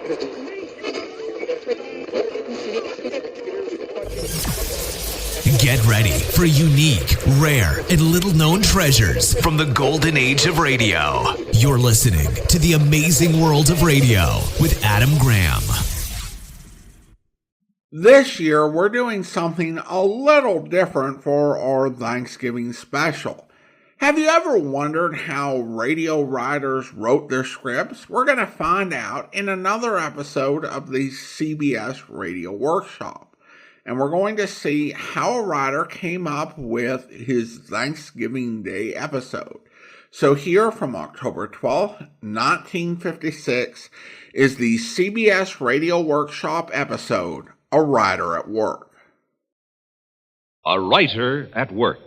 Get ready for unique, rare, and little-known treasures from the golden age of radio. You're listening to The Amazing World of Radio with Adam Graham. This year, we're doing something a little different for our Thanksgiving special. Have you ever wondered how radio writers wrote their scripts? We're going to find out in another episode of the CBS Radio Workshop. And we're going to see how a writer came up with his Thanksgiving Day episode. So here from October 12th, 1956, is the CBS Radio Workshop episode, A Writer at Work. A Writer at Work.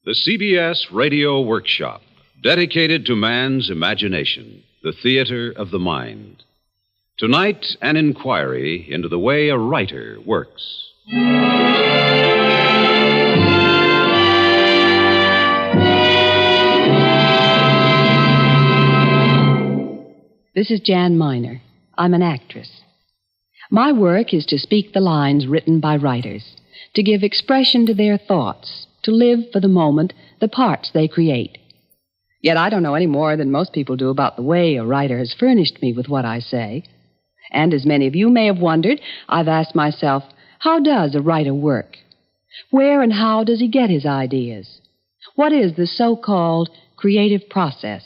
The CBS Radio Workshop, dedicated to man's imagination, the theater of the mind. Tonight, an inquiry into the way a writer works. This is Jan Miner. I'm an actress. My work is to speak the lines written by writers, to give expression to their thoughts, to live for the moment the parts they create. Yet I don't know any more than most people do about the way a writer has furnished me with what I say. And as many of you may have wondered, I've asked myself, how does a writer work? Where and how does he get his ideas? What is the so-called creative process?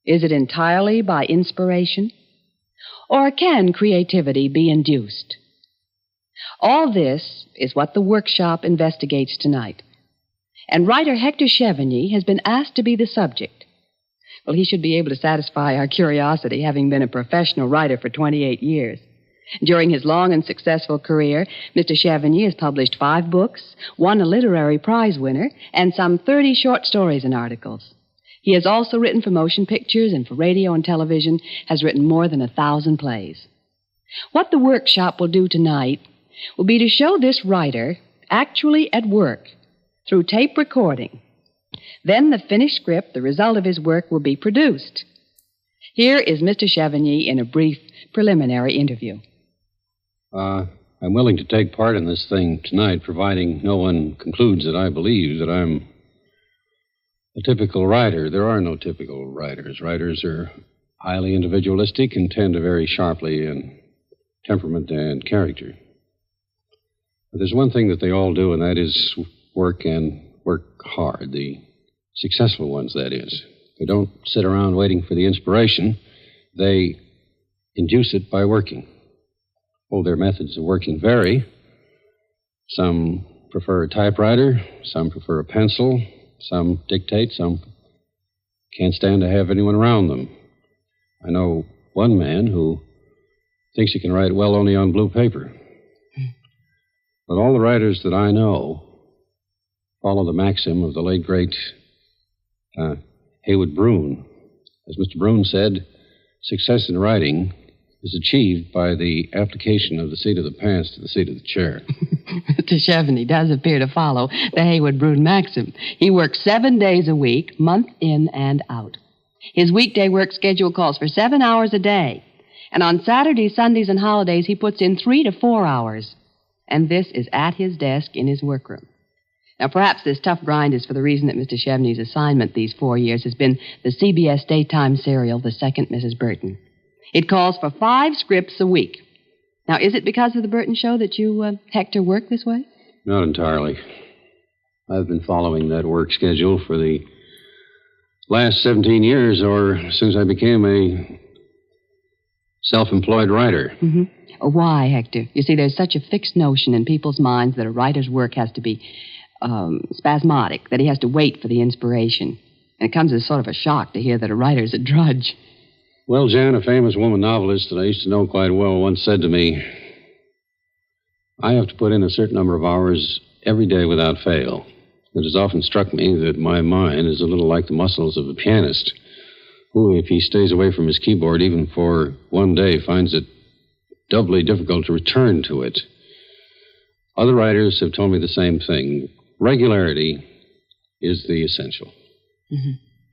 Is it entirely by inspiration? Or can creativity be induced? All this is what the workshop investigates tonight. And writer Hector Chevigny has been asked to be the subject. Well, he should be able to satisfy our curiosity, having been a professional writer for 28 years. During his long and successful career, Mr. Chevigny has published 5 books, won a literary prize winner, and some 30 short stories and articles. He has also written for motion pictures and for radio and television, has written more than 1,000 plays. What the workshop will do tonight will be to show this writer actually at work through tape recording. Then the finished script, the result of his work, will be produced. Here is Mr. Chevigny in a brief preliminary interview. I'm willing to take part in this thing tonight, providing no one concludes that I believe that I'm a typical writer. There are no typical writers. Writers are highly individualistic and tend to vary sharply in temperament and character. But there's one thing that they all do, and that is work and work hard. The successful ones, that is. They don't sit around waiting for the inspiration. They induce it by working. Oh, their methods of working vary. Some prefer a typewriter. Some prefer a pencil. Some dictate. Some can't stand to have anyone around them. I know one man who thinks he can write well only on blue paper. But all the writers that I know follow the maxim of the late, great Heywood Broun. As Mr. Broun said, success in writing is achieved by the application of the seat of the pants to the seat of the chair. Mr. Chevigny does appear to follow the Heywood Broun maxim. He works 7 days a week, month in and out. His weekday work schedule calls for 7 hours a day. And on Saturdays, Sundays, and holidays, he puts in 3 to 4 hours. And this is at his desk in his workroom. Now, perhaps this tough grind is for the reason that Mr. Chevigny's assignment these 4 years has been the CBS daytime serial, The Second Mrs. Burton. It calls for 5 scripts a week. Now, is it because of the Burton show that you, Hector, work this way? Not entirely. I've been following that work schedule for the last 17 years, or since I became a self-employed writer. Mm-hmm. Why, Hector? You see, there's such a fixed notion in people's minds that a writer's work has to be spasmodic, that he has to wait for the inspiration. And it comes as sort of a shock to hear that a writer's a drudge. Well, Jan, a famous woman novelist that I used to know quite well once said to me, I have to put in a certain number of hours every day without fail. It has often struck me that my mind is a little like the muscles of a pianist, who, if he stays away from his keyboard even for one day, finds it doubly difficult to return to it. Other writers have told me the same thing. Regularity is the essential. Mm-hmm.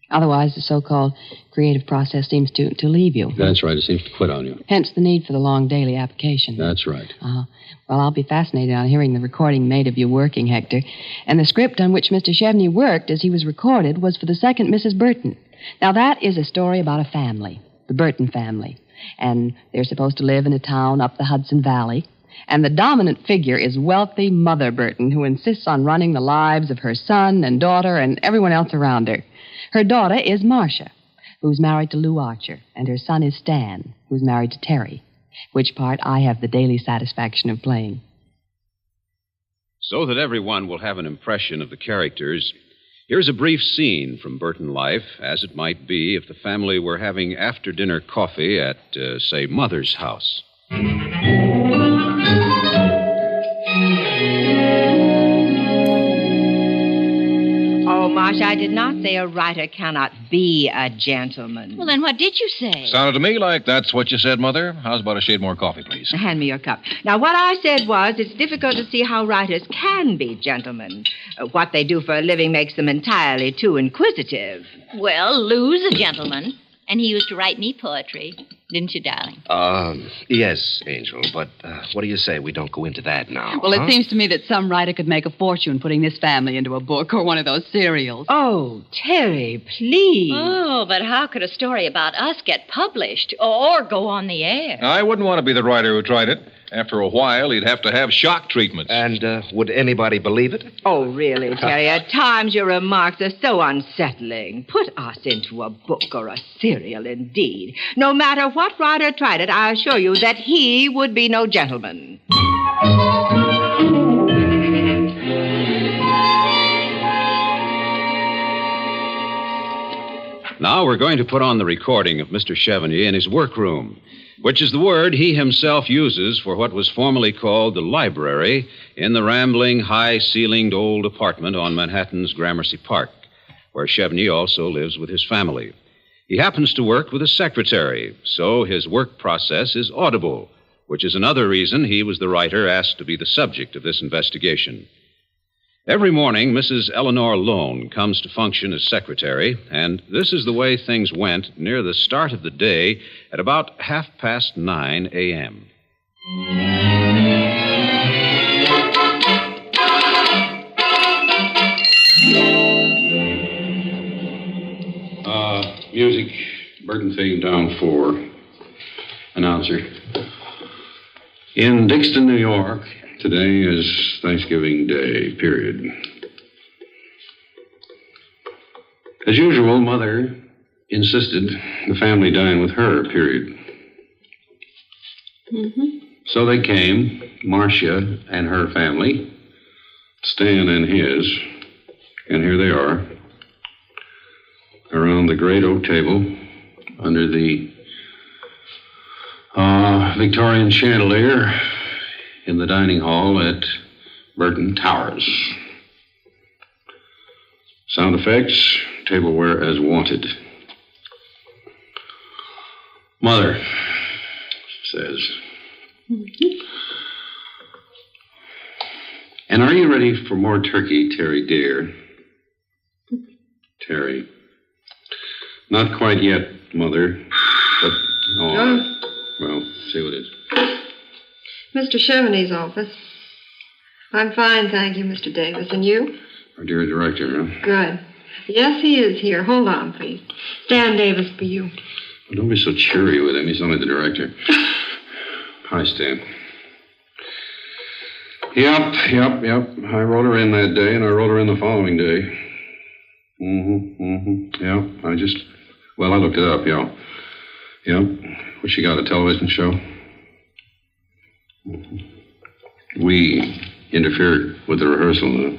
Otherwise, the so-called creative process seems to leave you. That's right. It seems to quit on you. Hence the need for the long daily application. That's right. Well, I'll be fascinated on hearing the recording made of you working, Hector. And the script on which Mr. Chevigny worked as he was recorded was for the second Mrs. Burton. Now, that is a story about a family, the Burton family. And they're supposed to live in a town up the Hudson Valley. And the dominant figure is wealthy Mother Burton, who insists on running the lives of her son and daughter and everyone else around her. Her daughter is Marcia, who's married to Lou Archer, and her son is Stan, who's married to Terry, which part I have the daily satisfaction of playing. So that everyone will have an impression of the characters, here's a brief scene from Burton life, as it might be if the family were having after-dinner coffee at, say, Mother's house. Oh, Marcia, I did not say a writer cannot be a gentleman. Well, then what did you say? Sounded to me like that's what you said, Mother. How's about a shade more coffee, please? Hand me your cup. Now, what I said was it's difficult to see how writers can be gentlemen. What they do for a living makes them entirely too inquisitive. Well, Lou's a gentleman, and he used to write me poetry. Didn't you, darling? Yes, Angel, but what do you say we don't go into that now? Well, it seems to me that some writer could make a fortune putting this family into a book or one of those serials. Oh, Terry, please. Oh, but how could a story about us get published or go on the air? I wouldn't want to be the writer who tried it. After a while, he'd have to have shock treatments. And would anybody believe it? Oh, really, Terry? At times your remarks are so unsettling. Put us into a book or a serial, indeed. No matter what writer tried it, I assure you that he would be no gentleman. Now we're going to put on the recording of Mr. Chevigny in his workroom, which is the word he himself uses for what was formerly called the library in the rambling, high-ceilinged old apartment on Manhattan's Gramercy Park, where Chevigny also lives with his family. He happens to work with a secretary, so his work process is audible, which is another reason he was the writer asked to be the subject of this investigation. Every morning, Mrs. Eleanor Lone comes to function as secretary, and this is the way things went near the start of the day at about 9:30 a.m. Music, Burton theme down 4. Announcer. In Dixon, New York, today is Thanksgiving Day, period. As usual, Mother insisted the family dine with her, period. Mm-hmm. So they came, Marcia and her family, Stan and his, and here they are, around the great oak table, under the Victorian chandelier in the dining hall at Burton Towers. Sound effects, tableware as wanted. Mother says, and are you ready for more turkey, Terry dear? Terry. Not quite yet, Mother, but well, see what it is. Mr. Chevigny's office. I'm fine, thank you, Mr. Davis. And you? Our dear director, huh? Good. Yes, he is here. Hold on, please. Stan Davis for you. Well, don't be so cheery with him. He's only the director. Hi, Stan. Yep. I wrote her in that day, and I wrote her in the following day. Yep, I looked it up, yeah. Yep. What, she got, a television show? We interfered with the rehearsal.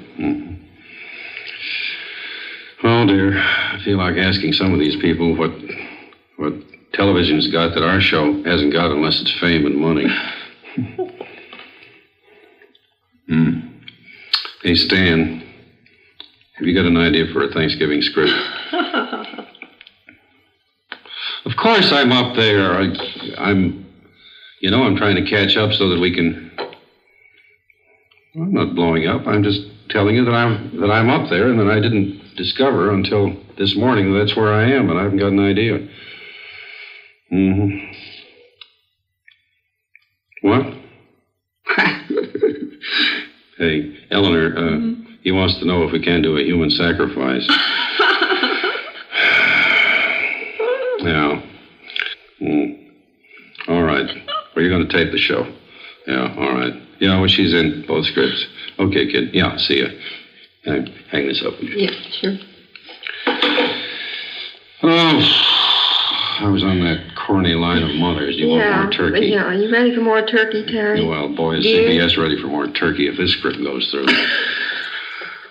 Oh, dear. I feel like asking some of these people what television's got that our show hasn't got unless it's fame and money. Hey, Stan, Have you got an idea for a Thanksgiving script? Of course I'm up there. I'm trying to catch up so that we can... I'm not blowing up. I'm just telling you that I'm up there and that I didn't discover until this morning that that's where I am, and I haven't got an idea. Mm-hmm. What? Hey, Eleanor, he wants to know if we can do a human sacrifice. Yeah. All right. Well, you're going to tape the show. Yeah, all right. Yeah, well, she's in both scripts. Okay, kid. Yeah, see ya. Hang this up. Yeah, sure. Oh, I was on that corny line of mothers. Do you want more turkey? Yeah, are you ready for more turkey, Terry? Well, boy, is CBS ready for more turkey if this script goes through.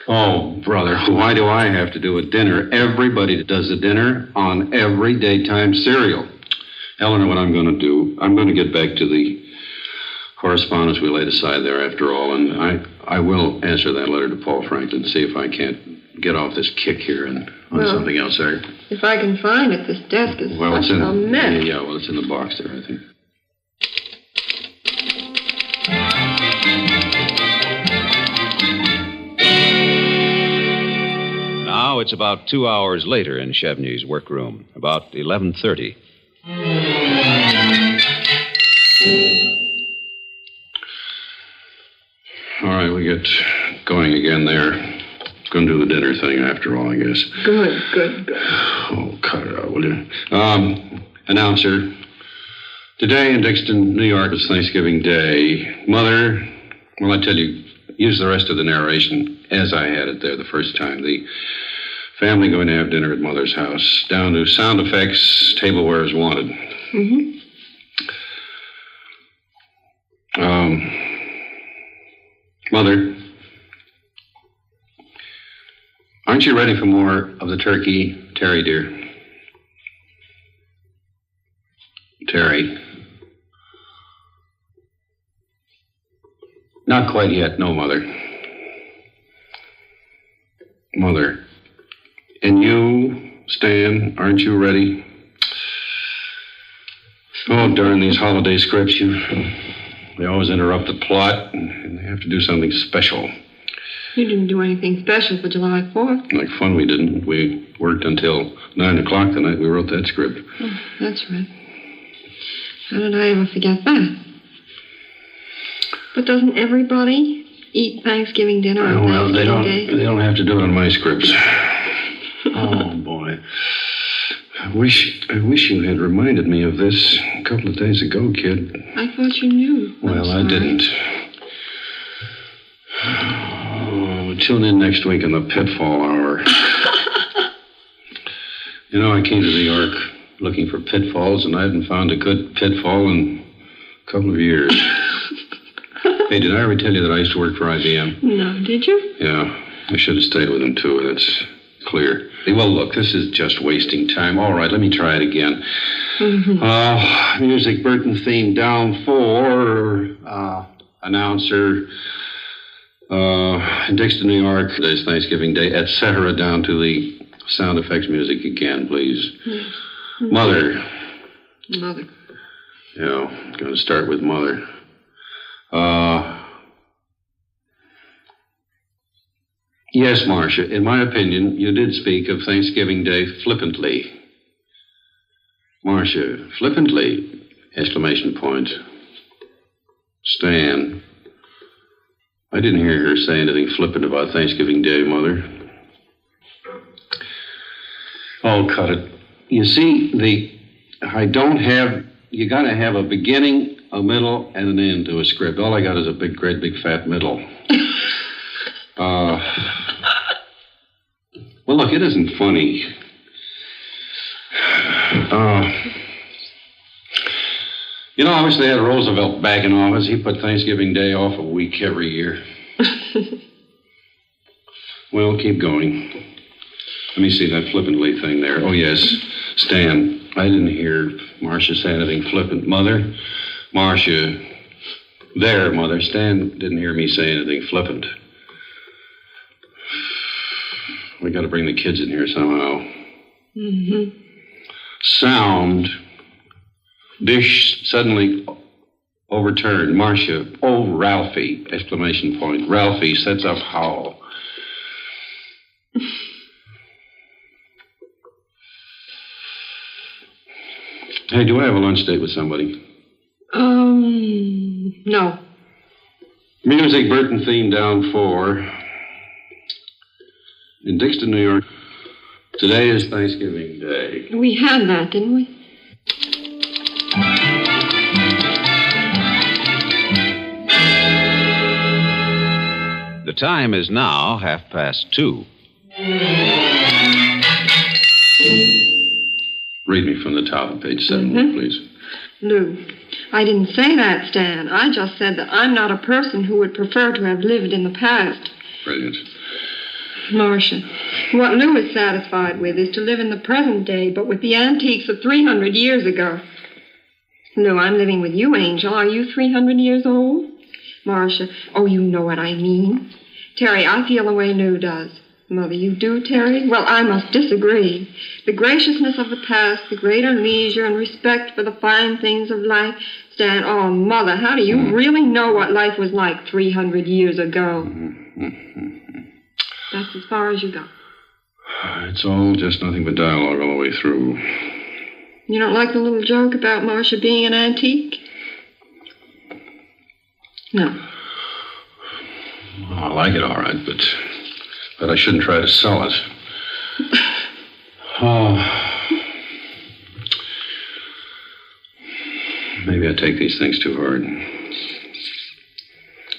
Oh, brother, why do I have to do a dinner? Everybody does a dinner on every daytime cereal. Eleanor, what I'm going to do, I'm going to get back to the correspondence we laid aside there after all, and I will answer that letter to Paul Franklin, see if I can't get off this kick here and on something else there. If I can find it, this desk is such a mess. Yeah, well, it's in the box there, I think. Now it's about 2 hours later in Chevigny's workroom, about 11:30. All right, we get going again there. Going to do the dinner thing after all, I guess. Good. Oh, cut it out, will you? Announcer. Today in Dixon, New York, is Thanksgiving Day. Mother, well, I tell you, use the rest of the narration as I had it there the first time. The family going to have dinner at Mother's house. Down to sound effects, tableware is wanted. Mm-hmm. Mother, aren't you ready for more of the turkey, Terry, dear? Terry. Not quite yet, no, Mother. Mother. And you, Stan, aren't you ready? Oh, darn these holiday scripts. They always interrupt the plot, and they have to do something special. You didn't do anything special for July 4th. Like fun we didn't. We worked until 9 o'clock the night we wrote that script. Oh, that's right. How did I ever forget that? But doesn't everybody eat Thanksgiving dinner on Thanksgiving Day? They don't have to do it on my scripts. Oh, boy. I wish you had reminded me of this a couple of days ago, kid. I thought you knew. Well, I didn't. Oh, tune in next week in the Pitfall Hour. You know, I came to New York looking for pitfalls, and I hadn't found a good pitfall in a couple of years. Hey, did I ever tell you that I used to work for IBM? No, did you? Yeah, I should have stayed with them, too. That's clear. Well, look, this is just wasting time. All right, let me try it again. Mm-hmm. Music, Burton theme down 4. Announcer. In Dixon, New York, today's Thanksgiving Day, etc. Down to the sound effects music again, please. Mm-hmm. Mother. Mother. Yeah, going to start with Mother. Yes, Marcia, in my opinion, you did speak of Thanksgiving Day flippantly. Marcia, flippantly! Exclamation point. Stan. I didn't hear her say anything flippant about Thanksgiving Day, Mother. Oh, cut it. You see, you gotta have a beginning, a middle, and an end to a script. All I got is a great big fat middle. Well, look, it isn't funny. You know, I wish they had Roosevelt back in office. He put Thanksgiving Day off a week every year. Well, keep going. Let me see that flippantly thing there. Oh, yes. Stan, I didn't hear Marcia say anything flippant. Mother? Marcia. There, Mother. Stan didn't hear me say anything flippant. We got to bring the kids in here somehow. Mm-hmm. Sound. Dish suddenly overturned. Marcia. Oh, Ralphie! Exclamation point. Ralphie sets up howl. Hey, do I have a lunch date with somebody? No. Music, Burton theme down 4. In Dixon, New York. Today is Thanksgiving Day. We had that, didn't we? The time is now 2:30. Read me from the top of page 7, please. Lou, I didn't say that, Stan. I just said that I'm not a person who would prefer to have lived in the past. Brilliant. Marcia, what Lou is satisfied with is to live in the present day, but with the antiques of 300 years ago. Lou, I'm living with you, Angel. Are you 300 years old? Marcia, oh, you know what I mean. Terry, I feel the way Lou does. Mother, you do, Terry? Well, I must disagree. The graciousness of the past, the greater leisure and respect for the fine things of life. Stan, oh, Mother, how do you really know what life was like 300 years ago? That's as far as you go. It's all just nothing but dialogue all the way through. You don't like the little joke about Marcia being an antique? No. I like it all right, but I shouldn't try to sell it. Maybe I take these things too hard.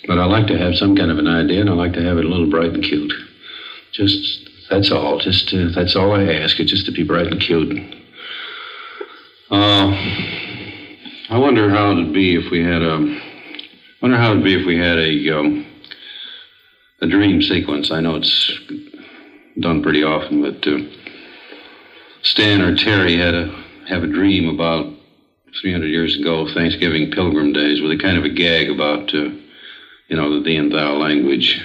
But I like to have some kind of an idea, and I like to have it a little bright and cute. That's all. That's all I ask. It's just to be bright and cute. I wonder how it'd be if we had a dream sequence. I know it's done pretty often, but Stan or Terry had to have a dream about 300 years ago, Thanksgiving Pilgrim days, with a kind of a gag about, the thee and thou language.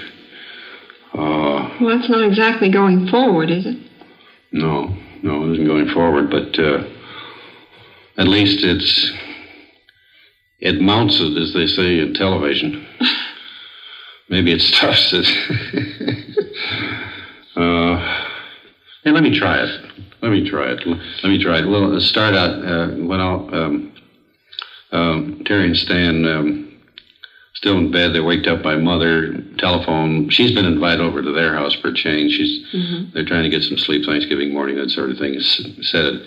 Well, that's not exactly going forward, is it? No, it isn't going forward, but at least it mounts it, as they say in television. Maybe it stuffs it. Hey, let me try it. Well, let's start out Terry and Stan still in bed. They're waked up by Mother. Telephone. She's been invited over to their house for a change. They're trying to get some sleep Thanksgiving morning, that sort of thing. Said it,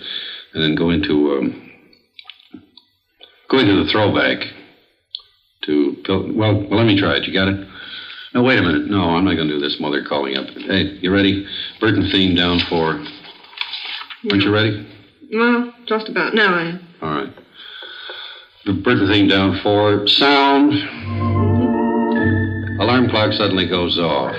and then go into the throwback. Well, let me try it. You got it? No, wait a minute. No, I'm not going to do this. Mother calling up. Hey, you ready? Burton theme down 4. Aren't you ready? Well, just about. Now I am. All right. The Burton theme down 4. Sound. Alarm clock suddenly goes off.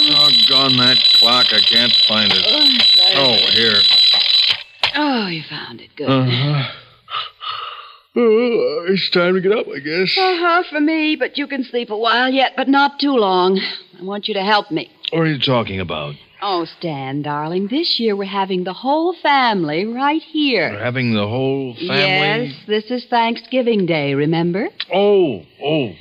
Doggone that clock. I can't find it. Here. Oh, you found it. Good. It's time to get up, I guess. For me, but you can sleep a while yet, but not too long. I want you to help me. What are you talking about? Oh, Stan, darling, this year we're having the whole family right here. We're having the whole family? Yes, this is Thanksgiving Day, remember? Oh,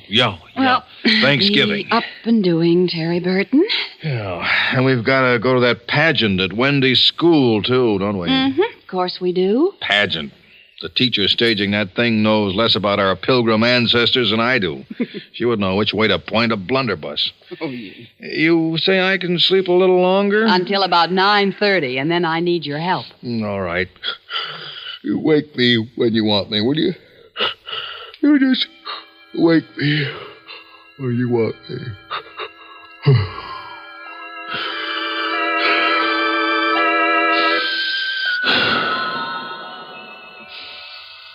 yeah. Well, Thanksgiving. Up and doing, Terry Burton. Yeah, and we've got to go to that pageant at Wendy's school, too, don't we? Of course we do. Pageant. The teacher staging that thing knows less about our pilgrim ancestors than I do. She would know which way to point a blunderbuss. Oh, yeah. You say I can sleep a little longer? Until about 9:30, and then I need your help. All right. You wake me when you want me, will you? You just wake me when you want me.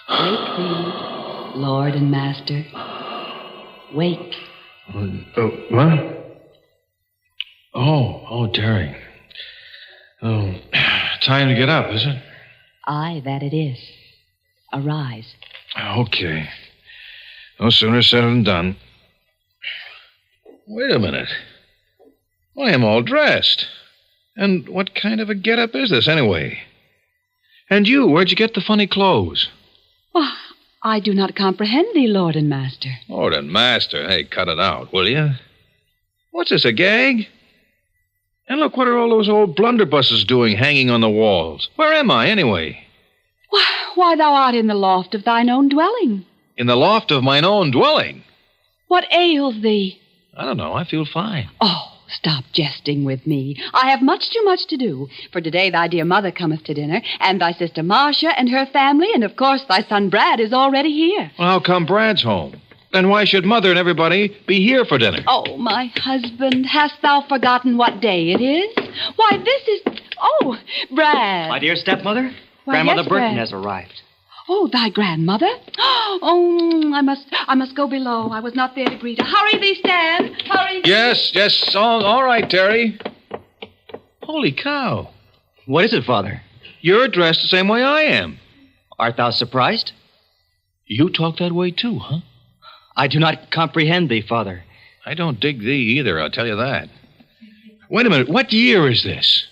Wake thee, Lord and Master. Wake. What? Oh, Terry. Oh, time to get up, is it? Aye, that it is. Arise. Okay. No sooner said than done. Wait a minute. I am all dressed. And what kind of a get-up is this, anyway? And you, where'd you get the funny clothes? Why, I do not comprehend thee, Lord and Master. Lord and Master, hey, cut it out, will you? What's this, a gag? And look, what are all those old blunderbusses doing hanging on the walls? Where am I, anyway? Why, thou art in the loft of thine own dwelling. In the loft of mine own dwelling? What ails thee? I don't know, I feel fine. Oh, stop jesting with me. I have much too much to do. For today thy dear mother cometh to dinner, and thy sister Marcia and her family, and of course thy son Brad is already here. Well, how come Brad's home? Then why should Mother and everybody be here for dinner? Oh, my husband, hast thou forgotten what day it is? Why, this is... Oh, Brad. My dear stepmother, Why, Grandmother yes, Burton Brad. has arrived. Oh, thy grandmother? Oh, I must go below. I was not there to greet her. Hurry thee, Stan. Hurry thee. Yes, all right, Terry. Holy cow. What is it, Father? You're dressed the same way I am. Art thou surprised? You talk that way, too, huh? I do not comprehend thee, Father. I don't dig thee either, I'll tell you that. Wait a minute, what year is this?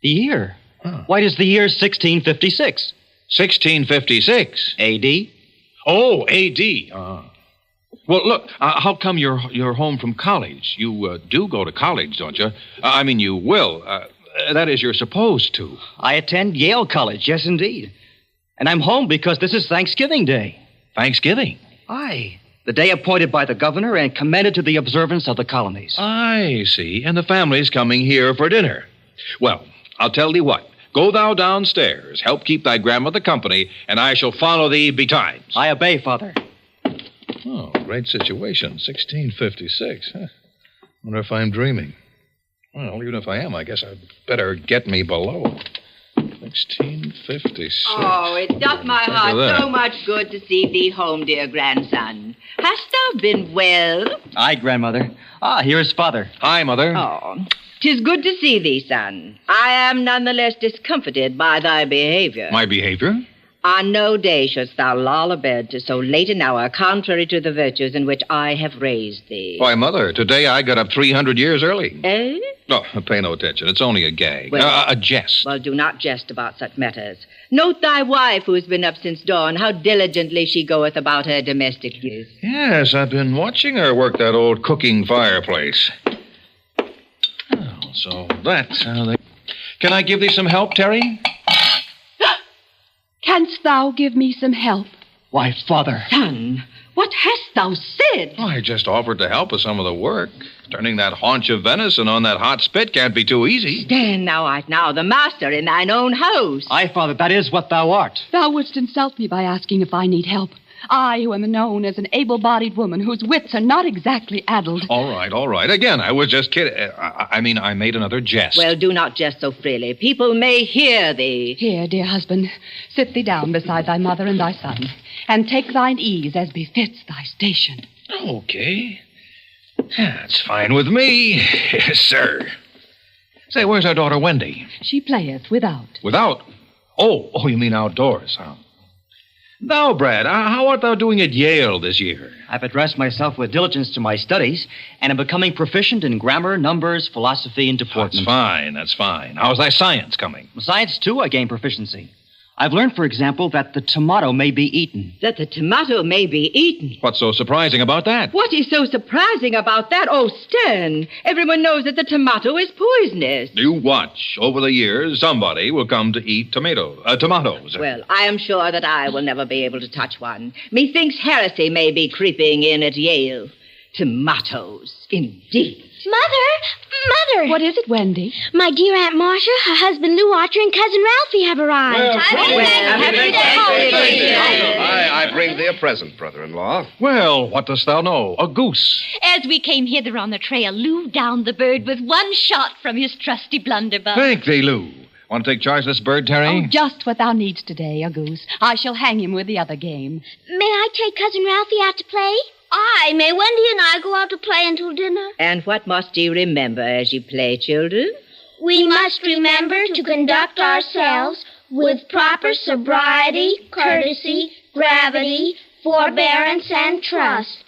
The year? Why, it is the year 1656. 1656? A.D.? Oh, A.D. Well, look, how come you're home from college? You do go to college, don't you? I mean, you will. That is, you're supposed to. I attend Yale College, yes, indeed. And I'm home because this is Thanksgiving Day. Thanksgiving? Aye. The day appointed by the governor and commended to the observance of the colonies. I see. And the family's coming here for dinner. Well, I'll tell thee what. Go thou downstairs, help keep thy grandmother company, and I shall follow thee betimes. I obey, Father. Oh, great situation. 1656, huh? Wonder if I'm dreaming. Well, even if I am, I guess I'd better get me below. 1656. Oh, it doth my heart so much good to see thee home, dear grandson. Hast thou been well? Aye, Grandmother. Here's Father. Hi, Mother. Oh, 'tis good to see thee, son. I am none the less discomfited by thy behavior. My behavior? On no day shouldst thou loll abed to so late an hour, contrary to the virtues in which I have raised thee. Why, Mother, today I got up 300 years early. Eh? No, pay no attention. It's only a gag. Well, a jest. Well, do not jest about such matters. Note thy wife, who has been up since dawn, how diligently she goeth about her domestic duties. Yes, I've been watching her work that old cooking fireplace. Oh, so that's how they... Can I give thee some help, Terry? Canst thou give me some help? Why, Father. Son, what hast thou said? Oh, I just offered to help with some of the work. Turning that haunch of venison on that hot spit can't be too easy. Stand thou art now the master in thine own house. Aye, Father, that is what thou art. Thou wouldst insult me by asking if I need help. I, who am known as an able-bodied woman whose wits are not exactly addled. All right. Again, I was just kidding. I made another jest. Well, do not jest so freely. People may hear thee. Here, dear husband, sit thee down beside thy mother and thy son, and take thine ease as befits thy station. Okay. That's fine with me. Yes, sir. Say, where's our daughter Wendy? She playeth without. Without? Oh, you mean outdoors, huh? Thou, Brad, how art thou doing at Yale this year? I've addressed myself with diligence to my studies and am becoming proficient in grammar, numbers, philosophy, and deportment. That's fine. How's thy science coming? Science, too, I gain proficiency. I've learned, for example, that the tomato may be eaten. That the tomato may be eaten? What's so surprising about that? What is so surprising about that? Oh, Stan, everyone knows that the tomato is poisonous. You watch. Over the years, somebody will come to eat tomatoes. Well, I am sure that I will never be able to touch one. Methinks heresy may be creeping in at Yale. Tomatoes, indeed. Mother! What is it, Wendy? My dear Aunt Marcia, her husband Lou Archer, and Cousin Ralphie have arrived. I bring thee a present, brother-in-law. Well, what dost thou know? A goose. As we came hither on the trail, Lou downed the bird with one shot from his trusty blunderbuss. Thank thee, Lou. Want to take charge of this bird, Terry? Oh, just what thou needst today, a goose. I shall hang him with the other game. May I take Cousin Ralphie out to play? Aye, may Wendy and I go out to play until dinner? And what must ye remember as you play, children? We must remember to conduct ourselves with proper sobriety, courtesy, gravity, forbearance, and trust.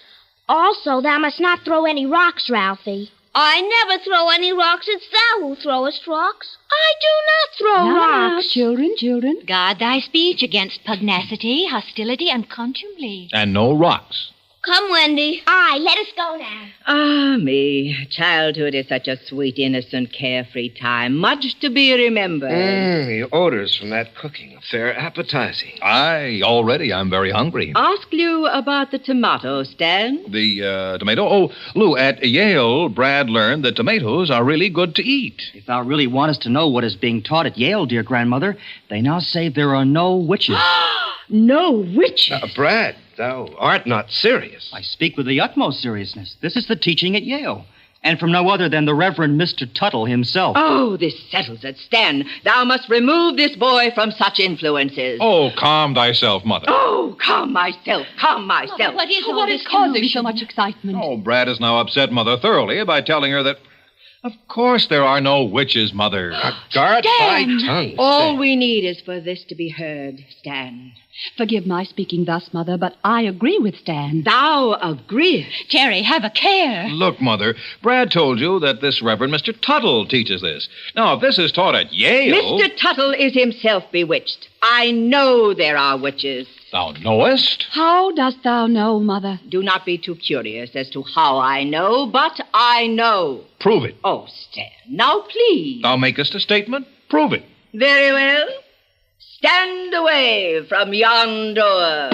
Also, thou must not throw any rocks, Ralphie. I never throw any rocks. It's thou who throwest rocks. I do not throw Now, rocks. children. Guard thy speech against pugnacity, hostility, and contumely. And no rocks. Come, Wendy. Aye, let us go now. Ah, me. Childhood is such a sweet, innocent, carefree time. Much to be remembered. The odors from that cooking. They're appetizing. Already I'm very hungry. Ask Lou about the tomato, Stan. The tomato? Oh, Lou, at Yale, Brad learned that tomatoes are really good to eat. If thou really wantest to know what is being taught at Yale, dear grandmother, they now say there are no witches. No witches? Brad, thou art not serious. I speak with the utmost seriousness. This is the teaching at Yale. And from no other than the Reverend Mr. Tuttle himself. Oh, this settles it, Stan. Thou must remove this boy from such influences. Oh, calm thyself, Mother. Oh, calm myself. Mother, what is causing so much excitement? Oh, Brad has now upset Mother thoroughly by telling her that, of course, there are no witches, Mother. Guard thy tongue. All we need is for this to be heard, Stan. Forgive my speaking thus, Mother, but I agree with Stan. Thou agreest? Terry, have a care. Look, Mother, Brad told you that this Reverend Mr. Tuttle teaches this. Now, if this is taught at Yale... Mr. Tuttle is himself bewitched. I know there are witches. Thou knowest? How dost thou know, Mother? Do not be too curious as to how I know, but I know. Prove it. Oh, Stan, now please. Thou makest a statement? Prove it. Very well. Stand away from yon door.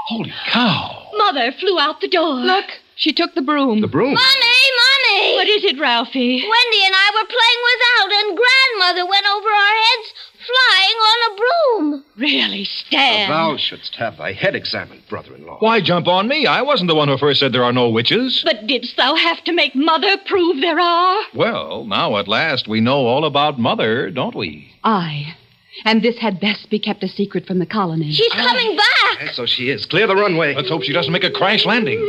Holy cow. Mother flew out the door. Look, she took the broom. The broom? Mommy! What is it, Ralphie? Wendy and I were playing without, and Grandmother went over our heads flying on a broom. Really, Stan? Thou shouldst have thy head examined, brother-in-law. Why jump on me? I wasn't the one who first said there are no witches. But didst thou have to make Mother prove there are? Well, now at last we know all about Mother, don't we? Aye. And this had best be kept a secret from the colony. She's coming back. Yes, so she is. Clear the runway. Let's hope she doesn't make a crash landing.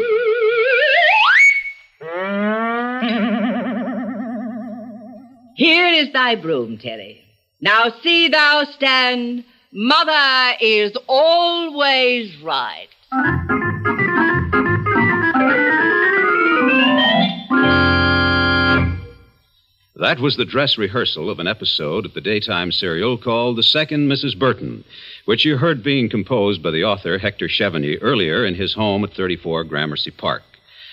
Here is thy broom, Terry. Now see thou, Stan, Mother is always right. That was the dress rehearsal of an episode of the daytime serial called The Second Mrs. Burton, which you heard being composed by the author Hector Chevigny earlier in his home at 34 Gramercy Park.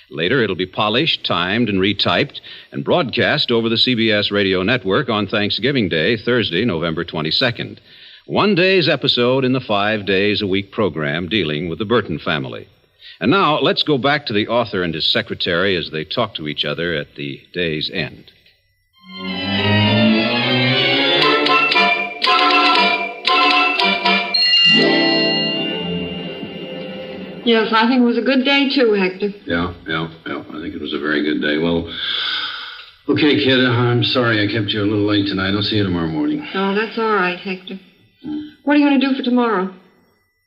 Later, it'll be polished, timed, and retyped and broadcast over the CBS radio network on Thanksgiving Day, Thursday, November 22nd. One day's episode in the 5 days a week program dealing with the Burton family. And now, let's go back to the author and his secretary as they talk to each other at the day's end. Yes, I think it was a good day, too, Hector. Yeah. I think it was a very good day. Well, okay, kid, I'm sorry I kept you a little late tonight. I'll see you tomorrow morning. Oh, that's all right, Hector. What are you going to do for tomorrow?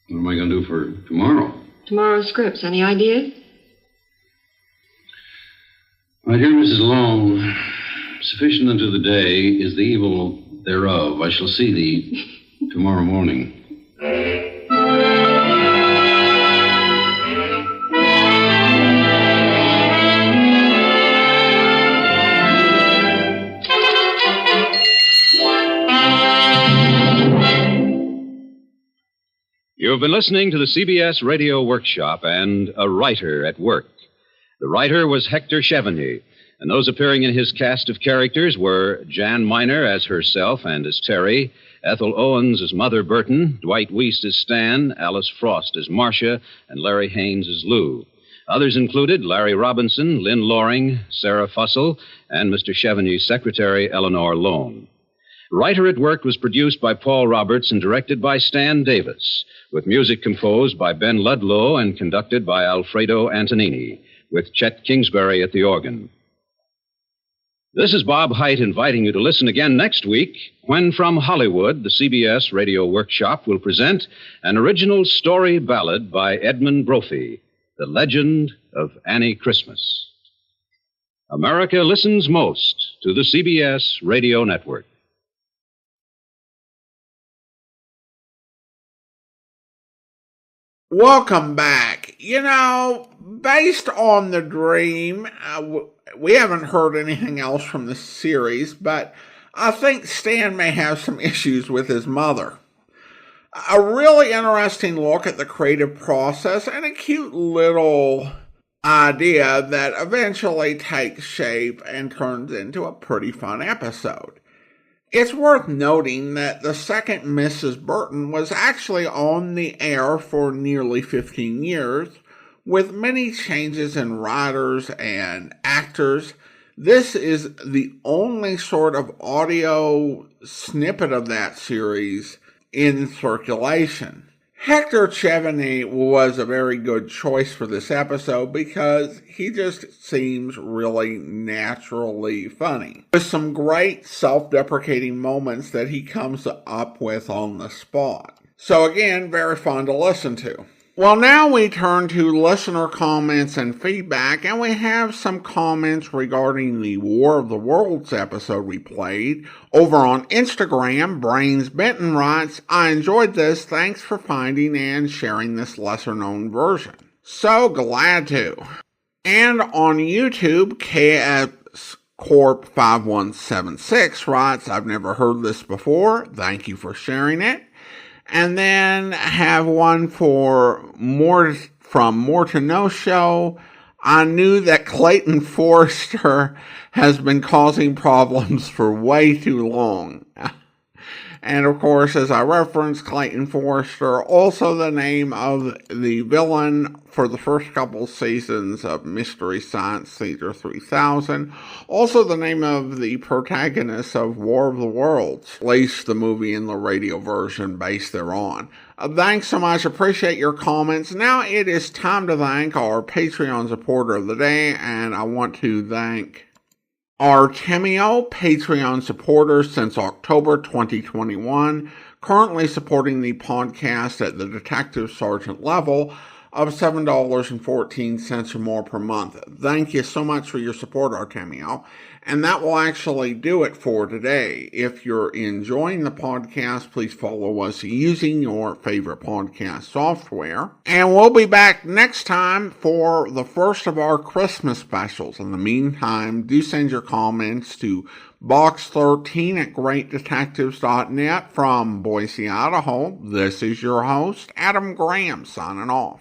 What am I going to do for tomorrow? Tomorrow's scripts. Any ideas? My dear Mrs. Long, sufficient unto the day is the evil thereof. I shall see thee tomorrow morning. You have been listening to the CBS Radio Workshop and A Writer at Work. The writer was Hector Chevigny, and those appearing in his cast of characters were Jan Miner as herself and as Terry, Ethel Owens as Mother Burton, Dwight Weiss as Stan, Alice Frost as Marcia, and Larry Haynes as Lou. Others included Larry Robinson, Lynn Loring, Sarah Fussell, and Mr. Chevigny's secretary, Eleanor Lone. Writer at Work was produced by Paul Roberts and directed by Stan Davis, with music composed by Ben Ludlow and conducted by Alfredo Antonini, with Chet Kingsbury at the organ. This is Bob Hite inviting you to listen again next week when from Hollywood, the CBS Radio Workshop will present an original story ballad by Edmund Brophy, The Legend of Annie Christmas. America listens most to the CBS Radio Network. Welcome back. You know, based on the dream, we haven't heard anything else from the series, but I think Stan may have some issues with his mother. A really interesting look at the creative process and a cute little idea that eventually takes shape and turns into a pretty fun episode. It's worth noting that the second Mrs. Burton was actually on the air for nearly 15 years, with many changes in writers and actors. This is the only sort of audio snippet of that series in circulation. Hector Chevigny was a very good choice for this episode because he just seems really naturally funny, with some great self-deprecating moments that he comes up with on the spot. So again, very fun to listen to. Well, now we turn to listener comments and feedback, and we have some comments regarding the War of the Worlds episode we played. Over on Instagram, Brains Benton writes, I enjoyed this. Thanks for finding and sharing this lesser-known version. So glad to. And on YouTube, KS Corp 5176 writes, I've never heard this before. Thank you for sharing it. And then have one from More to Know Show. I knew that Clayton Forrester has been causing problems for way too long. And of course, as I referenced, Clayton Forrester, also the name of the villain for the first couple seasons of Mystery Science Theater 3000. Also the name of the protagonist of War of the Worlds, at least the movie and the radio version based thereon. Thanks so much. Appreciate your comments. Now it is time to thank our Patreon supporter of the day, and I want to thank Artemio, Patreon supporter since October 2021, currently supporting the podcast at the Detective Sergeant level of $7.14 or more per month. Thank you so much for your support, Artemio. And that will actually do it for today. If you're enjoying the podcast, please follow us using your favorite podcast software. And we'll be back next time for the first of our Christmas specials. In the meantime, do send your comments to box13@greatdetectives.net. From Boise, Idaho, this is your host, Adam Graham, signing off.